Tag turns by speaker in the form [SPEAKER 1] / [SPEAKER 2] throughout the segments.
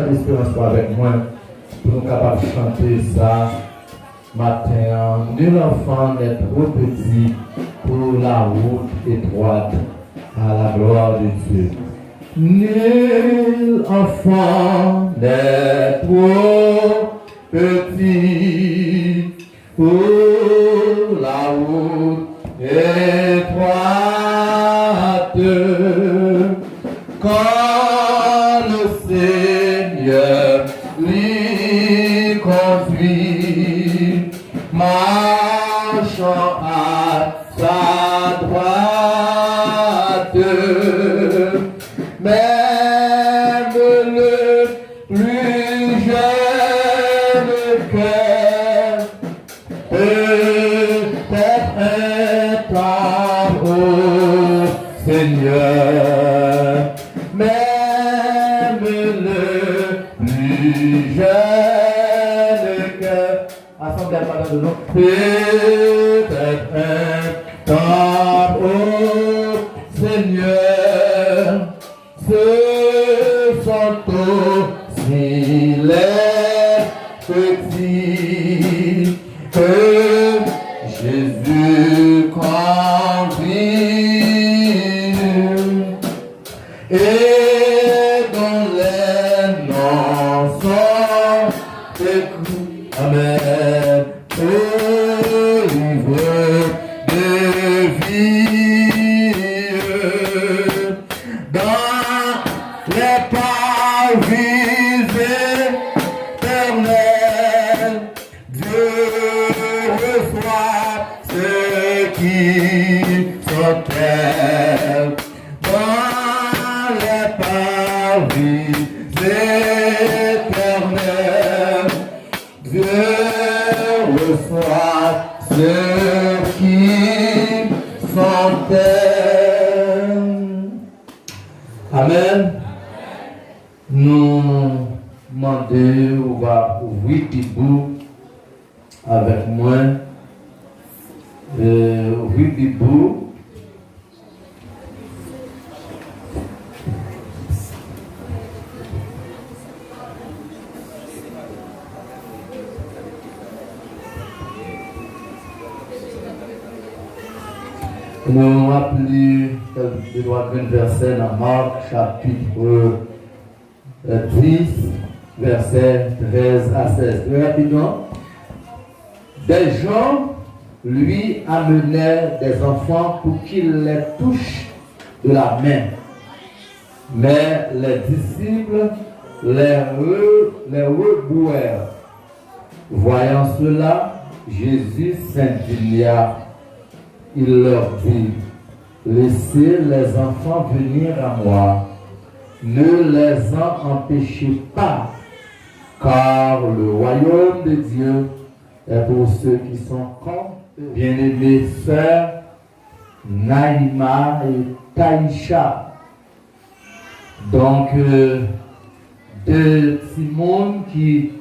[SPEAKER 1] chant d'espérance avec moi pour nous capables de chanter ça matin. Nul enfant n'est trop petit pour la route étroite à la gloire de Dieu. Nul enfant n'est trop petit pour la route étroite. Quand le Seigneur lui conduit, marchant à sa droite, même le plus jeune cœur peut être un temps au Seigneur. Même le plus jeune cœur, assemblée à parole de nous, peut être un temps au Seigneur. Ce sont aussi les petits que Jésus conduit et dont les noms sont écrits. Amen. Au livre de vie, dans les parvis éternels, Dieu reçoit ceux qui sont tels. Dans les parvis éternels, Dieu reçoit ceux qui sont tels. Amen. Nous demandons, on va ouvrir des bouts avec moi. Ouvrir des bouts. Nous rappelons le droit de verset dans Marc chapitre 10, verset 13 à 16. Très rapidement, des gens lui amenaient des enfants pour qu'il les touche de la main. Mais les disciples les rebouèrent. Voyant cela, Jésus s'indigna. Il leur dit, laissez les enfants venir à moi, ne les en empêchez pas, car le royaume de Dieu est pour ceux qui sont comme eux. Bien-aimés sœurs Naïma et Taïcha, donc deux petits mondes qui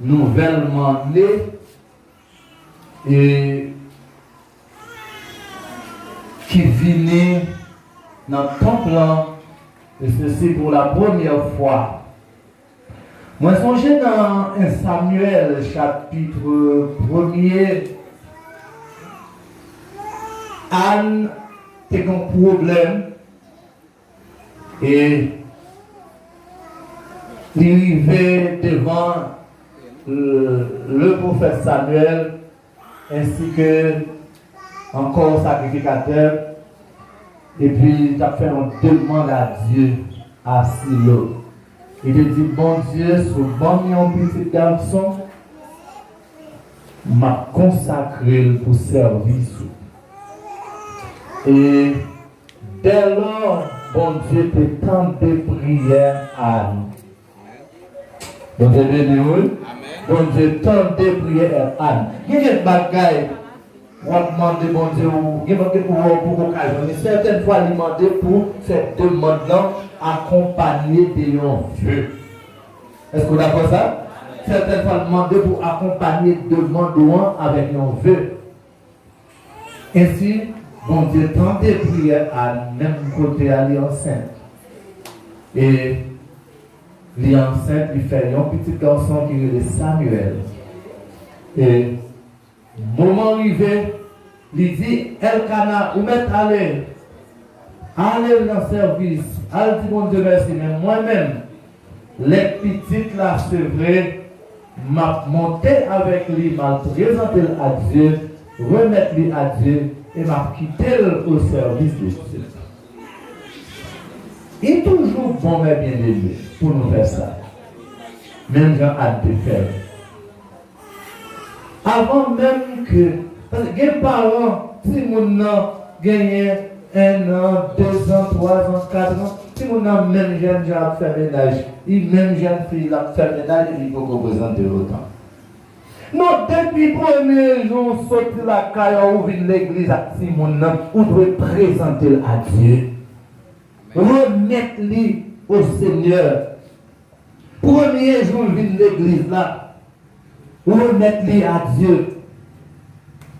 [SPEAKER 1] nouvellement nés et qui venaient dans le temple, et ceci pour la première fois. Moi, songez dans 1 Samuel, chapitre 1er, Anne a un problème et il arrivait devant le prophète Samuel ainsi que encore sacrificateur, et puis il a fait une demande à Dieu à Silo. Il a dit, bon Dieu, sur bon petit garçon, m'a consacré pour servir. Et dès lors, bon Dieu te tente de prière à nous. Bon Dieu béni, bon Dieu tente de prière à nous. Il y a des bagailles. On demande bon Dieu, il pour occasion. Certaines fois, il demande pour cette demande-là accompagner de vœux. Est-ce que vous avez ça? Certaines fois, il demande pour accompagner demande avec un vœu. Ainsi, bon Dieu tente de prier à même côté aller enceinte. Et Il est enceinte, il fait un petit garçon qui est Samuel. Et, moment arrivé, il dit, Elkana, où m'êtes allé? Allez dans le service. Allez dire bon Dieu merci. Mais moi-même, les petites là, c'est vrai, m'a monté avec lui, m'a présenté à Dieu, remettre lui à Dieu et m'a quitté au service de Dieu. Il est toujours bon et bien aimé pour nous faire ça. Même Jean a de faire. Avant même que, parce que les parents, si mon nom gagne 1 an, 2 ans, 3 ans, 4 ans, si mon nom même jeune gens a fait ménage, il même jeune fille a fait ménage, il faut représenter autant. Non, depuis le premier jour, sorti la caille, ouvrir l'église à Simon, on doit présenter à Dieu. Remettre-lui au Seigneur. Premier jour, de l'église là, remettre-lui à Dieu.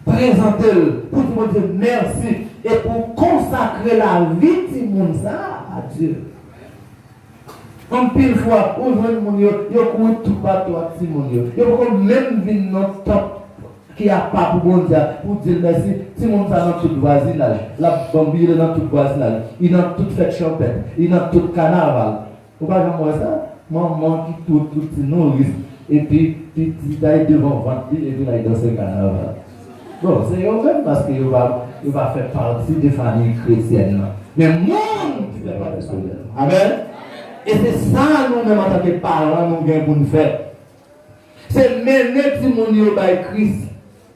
[SPEAKER 1] Présenter-le pour tout le monde dire merci et pour consacrer la vie de Simon à Dieu. En pile fois, aujourd'hui, il y a tout partout à Simon. Il y a même vu notre top qui a pas pour dire merci. Simon ça dans tout voisinage. La bambine est dans tout voisinage. Il est dans toute fête champêtre. Il est dans tout carnaval. Vous voyez moi ça? Maman qui tout nourrit. Et puis, il est devant ventre et puis il est dans ce carnaval. Bon, c'est eux-mêmes parce qu'il va faire partie des familles chrétiennes. Mais moi, je ne fais pas de cela. Amen. Et c'est ça, nous-mêmes, en tant que parents, nous avons pour nous faire. C'est mener tout le monde par Christ.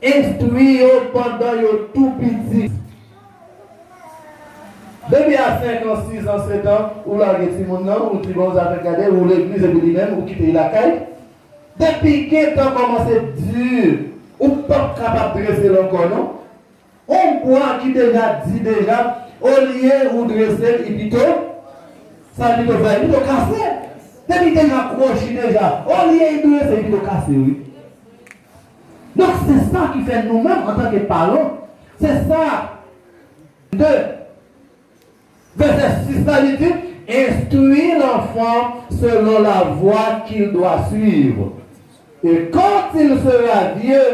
[SPEAKER 1] Instruire pendant le tout petit. Depuis à 5 ans, 6 ans, 7 ans, ou là, il y a tout le monde, ou tu vas regarder, ou l'église est lui-même, ou quitter la caille. Depuis que tu as commencé dur, ou pas capable de dresser encore, non? On boit qui déjà dit déjà, au lieu ou dresser, il dit ça dit que ça dit casser. Depuis que tu as accroché déjà, au lieu de dresser, il dit casser, oui. Donc c'est ça qui fait nous-mêmes en tant que parents. C'est ça. Verset 6, ça dit, instruire l'enfant selon la voie qu'il doit suivre. Et quand il sera vieux,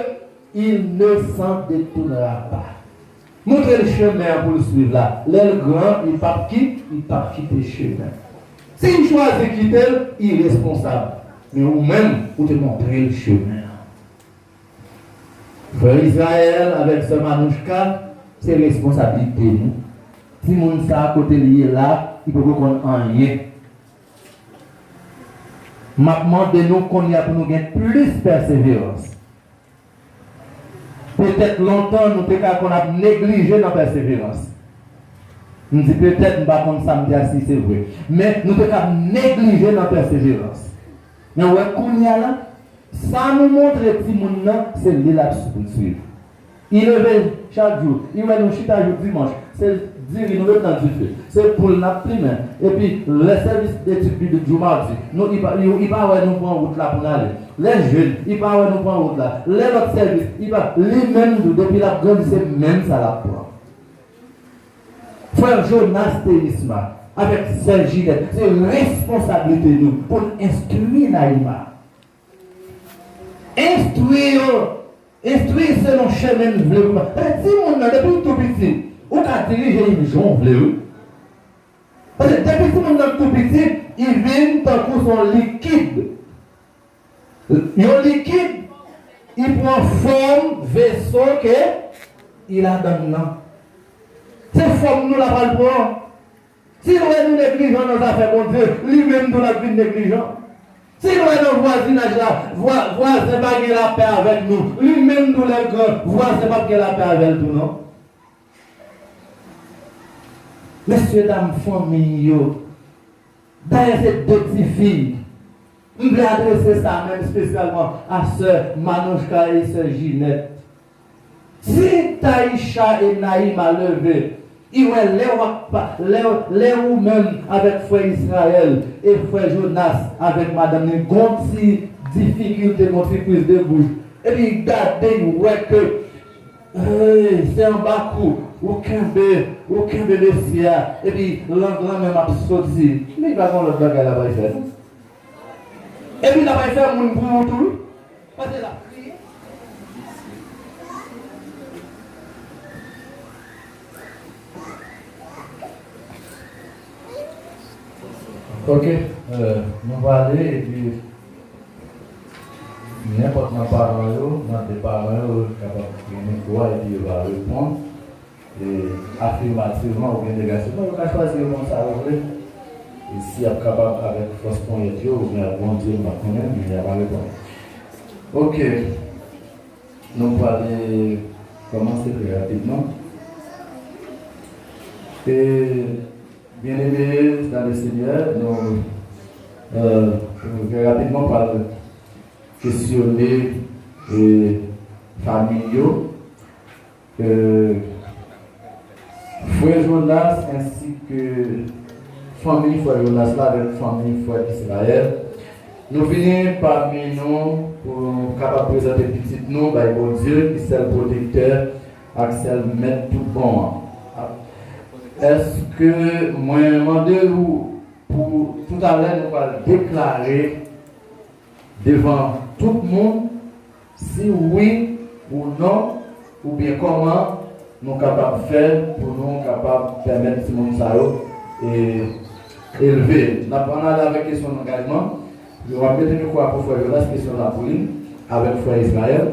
[SPEAKER 1] il ne s'en détournera pas. Montrez le chemin pour le suivre là. L'aile grand, il ne part quitter le chemin. S'il choisit de quitter, il est responsable. Mais vous-même, vous te montrez le chemin. Frère Israël, avec ce manouchka, c'est responsabilité. Nous. Si mon sa à côté lié là, il peut qu'on en rien. Maintenant, de nous qu'on y a pour nous gagner plus de persévérance. Peut-être longtemps, nous qu'on a négligé notre persévérance. Nous disons peut-être, nous ne pouvons pas samedi si c'est vrai. Mais nous avons négligé notre persévérance. Mais ouais, qu'on y a là, ça nous montre que petit monde, c'est l'élapse pour nous suivre. Il levait chaque jour, il met nous chita jour dimanche. C'est dire il nous met dans du feu. C'est pour l'applimer. Et puis, le service d'études du mardi, nous, il va nous prendre route là pour aller. Les jeunes, il va nous prendre route là. Les autres services, il va lui-même, depuis la grande, c'est même ça la prend. Frère Jonas Télisma, avec Sœur Ginette, c'est une responsabilité de nous pour instruire Naïma. Instruire selon chemin de développement. Si on a depuis tout petit, on a dirigé une jongle. Parce que depuis que on a tout petit, il vient tant que son liquide. Le liquide, il prend forme, vaisseau qu'il a dans nous. Cette forme, nous la parlons. Si nous négligeons nos affaires, mon Dieu, lui-même nous la vie négligent. Si nous avons voisinage là, voisin pas qui la paix avec nous, lui-même nous les grands, voisin pas qui la paix avec nous, non? Messieurs, dames, famille, d'ailleurs, ces deux petites filles, je voulais adresser ça même spécialement à sœur Manouchka et sœur Ginette. Si Taïcha et Naïm a levé, il va les ou même avec frère Israël et frère Jonas avec madame une grande difficulté, mon prise de bouche. Et puis gardez, ouais que c'est un bas coup, aucun bébé, et puis l'anglais même a sorti. Mais il va voir le bagage là-bas, il fait. Et puis, il a fait un monde pour tout. Parce que là, ok, nous allons aller et puis n'importe quelle parole, dans des paroles, capable de quoi et puis il va répondre et affirmativement ou bien négativement. On va choisir comme ça, vous voulez. Et si il est capable avec force pour Dieu ou bien bon Dieu, il va connaître, mais il va répondre. Ok, nous allons commencer très rapidement. Et bien-aimés dans le Seigneur, nous rapidement par questionner les familiaux, Frère Jonas ainsi que famille Frère Jonas là avec famille Frère Israël. Nous venons parmi nous pour capable présenter petit nous, par bon Dieu, qui est le protecteur, et c'est le maître tout bon. Est-ce que moi, je demande pour tout à l'heure, nous allons déclarer devant tout le monde si oui ou non, ou bien comment nous sommes capables de faire pour nous capables de permettre ce monde et élever. Nous allons aller avec la question d'engagement. Je vais mettre une fois pour faire la question de la police avec Frère Israël.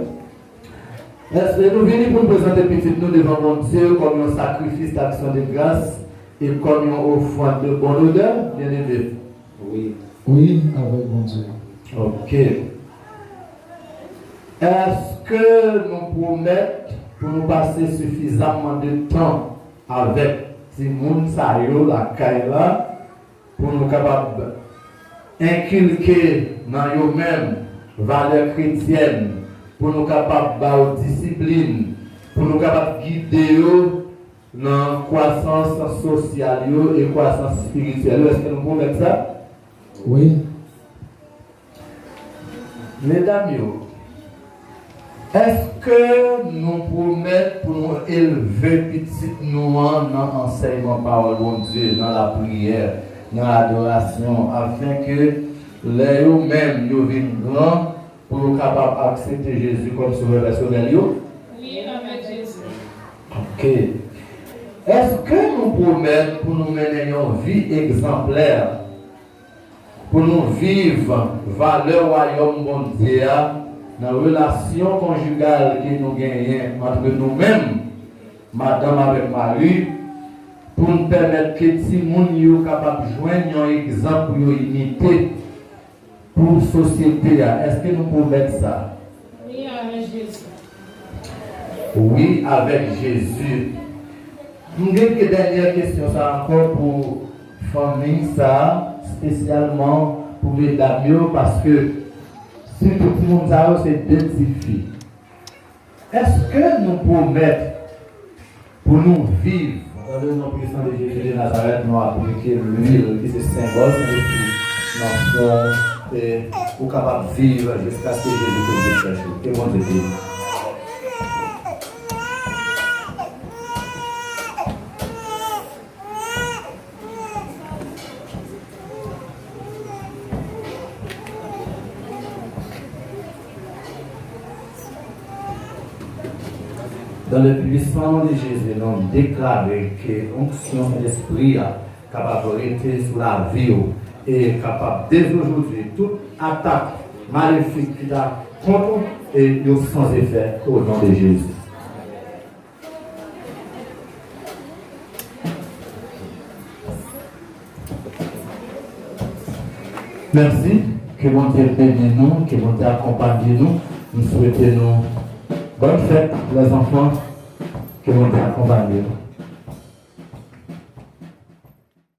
[SPEAKER 1] Est-ce que nous venons pour nous présenter petit nous devant mon Dieu comme un sacrifice d'action de grâce et comme une offrande de bonne odeur, bien aimé?
[SPEAKER 2] Oui.
[SPEAKER 3] Oui, avec mon Dieu.
[SPEAKER 1] Ok. Est-ce que nous promettons pour nous passer suffisamment de temps avec ces gens, la Kaila, pour nous capables inculquer dans eux-mêmes valeurs chrétiennes, pour nous capables de discipline, pour nous capables de guider dans la croissance sociale et croissance spirituelle? Est-ce que nous pouvons mettre ça?
[SPEAKER 3] Oui.
[SPEAKER 1] Mesdames, est-ce que nous promettons pour nous élever petit nous dans l'enseignement parole de Dieu, dans la prière, dans l'adoration, afin que les eux-mêmes deviennent grands pour nous capables d'accepter Jésus comme sauveur personnel?
[SPEAKER 4] Oui, avec Jésus.
[SPEAKER 1] Ok. Est-ce que nous promettons pour nous mener une vie exemplaire, pour nous vivre valeur royaume bon Dieu, dans la relation conjugale que nous gagnons entre nous-mêmes, madame avec Marie, pour nous permettre que si nous sommes capables de joindre un exemple pour imiter pour la société? Est-ce que nous pouvons mettre ça?
[SPEAKER 4] Oui, avec Jésus.
[SPEAKER 1] Oui, avec Jésus. Nous avons une dernière question, ça encore pour famille, ça, spécialement pour les dames, parce que si tout le monde a c'est deux petites filles. Est-ce que nous pouvons mettre pour nous vivre dans le nom puissant de Jésus de Nazareth, nous appliquer l'huile qui est symbole et pour capable de vivre jusqu'à ce que Jésus puisse chercher? Que bon Dieu. Dans le puissant nom de Jésus, nous avons déclaré que l'onction de l'Esprit est capable de rester sur la vie et capable dès aujourd'hui, toute attaque maléfique qui a contre et sans effet au nom de Jésus. Merci, que mon Dieu bénisse nous, que mon Dieu accompagne nous. Nous souhaitons bonne fête, les enfants, que mon Dieu accompagne nous.